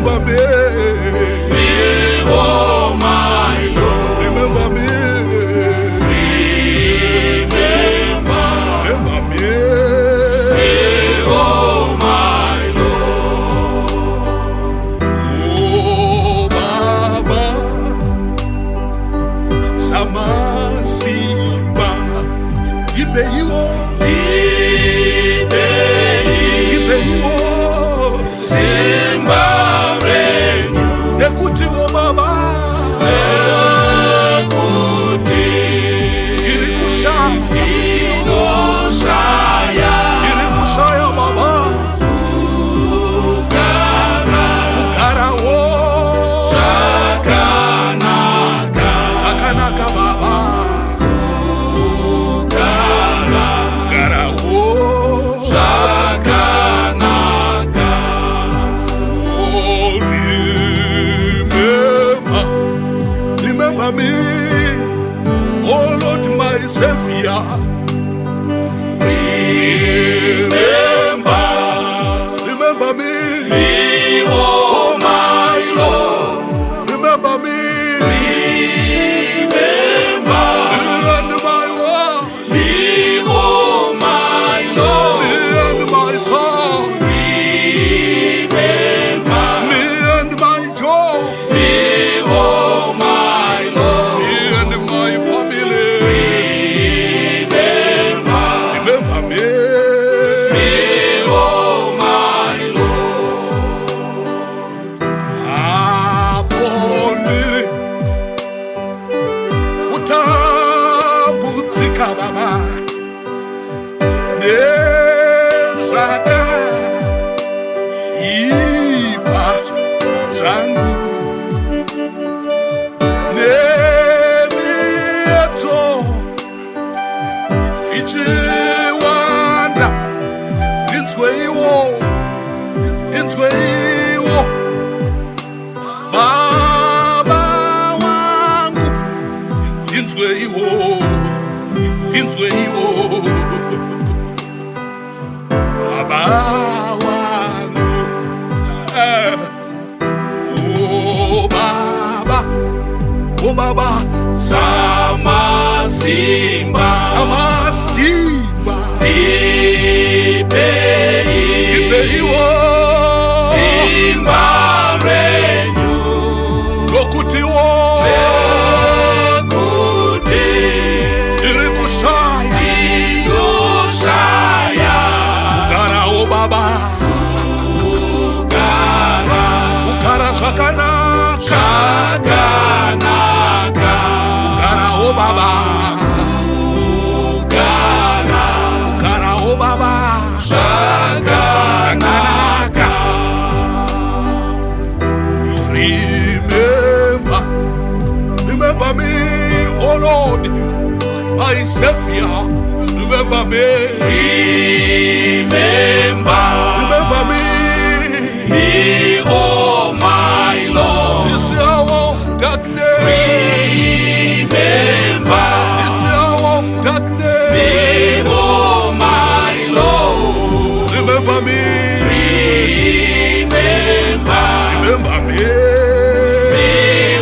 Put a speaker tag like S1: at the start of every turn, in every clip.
S1: Remember me.
S2: Oh my Lord,
S1: Remember me.
S2: remember
S1: me.
S2: Oh my Lord.
S1: Oh Baba, Sama Simba, Ipe Iwo, Ipe Iwo,
S2: Simba Renyu,
S1: Ekuti wo Baba,
S2: Ekuti,
S1: Irikushaya,
S2: Inoshaya,
S1: Irikushaya Baba,
S2: Ukara,
S1: Ukara wo,
S2: Shakanaka,
S1: Shakanaka Baba,
S2: Ukara,
S1: Ukara wo,
S2: Shakanaka.
S1: oh remember me, oh Lord my Savior. Remember me,
S2: Oh my Lord,
S1: remember me,
S2: remember
S1: and my world,
S2: me, oh my Lord,
S1: me and my son,
S2: remember
S1: me and my job,
S2: me, oh my Lord,
S1: me and my family.
S2: remember
S1: Remember me,
S2: me, oh my Lord.
S1: Aboniri, utambudzika Baba, nezvaka ipa zvangu, nemiedzo ichiwanda, ndinzwe iwo Baba wangu, ndinzwe iwo Baba wangu, oh Baba,
S2: Sama Simba,
S1: Ipe iwo,
S2: Simba Renyu,
S1: lokuti wo,
S2: Ekuti,
S1: irikushaya,
S2: Inoshaya,
S1: Ukara wo Baba, Ukara zvakanaka,
S2: Shakanaka,
S1: Ukara wo Baba, Ukara wo Baba,
S2: Shakanaka.
S1: Remember me, oh Lord, my Savior. Remember me, remember me.
S2: Me, oh my Lord,
S1: This hour of darkness,
S2: remember
S1: this hour of darkness.
S2: me, oh my Lord,
S1: Remember me, remember me,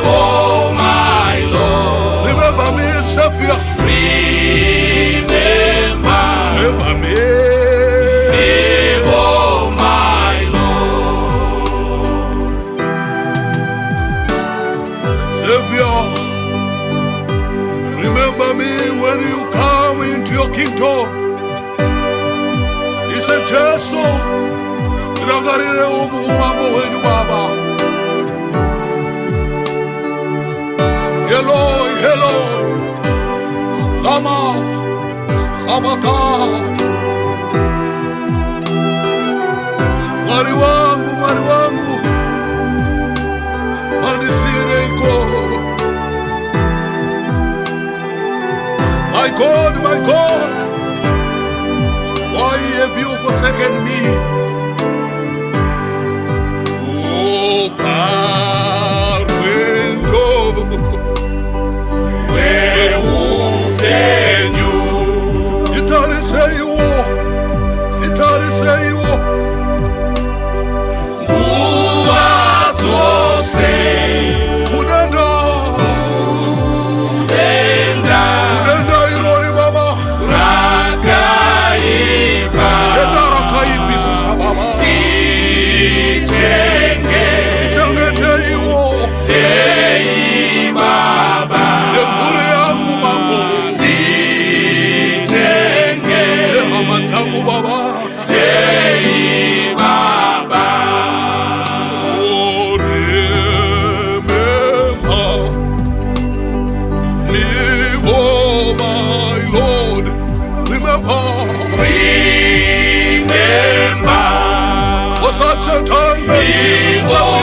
S2: oh my Lord,
S1: remember me, Savior. Remember me,
S2: oh my Lord,
S1: Savior. Remember me when you come into your kingdom. He said, Jesu, tirangarire umambo wenyu Baba. Eloi, lama sabachthani. Mwari wangu, mandisire iko. My God, why have you forsaken me? Oh, Parwendo,
S2: where would you?
S1: you don't say you such a time as this.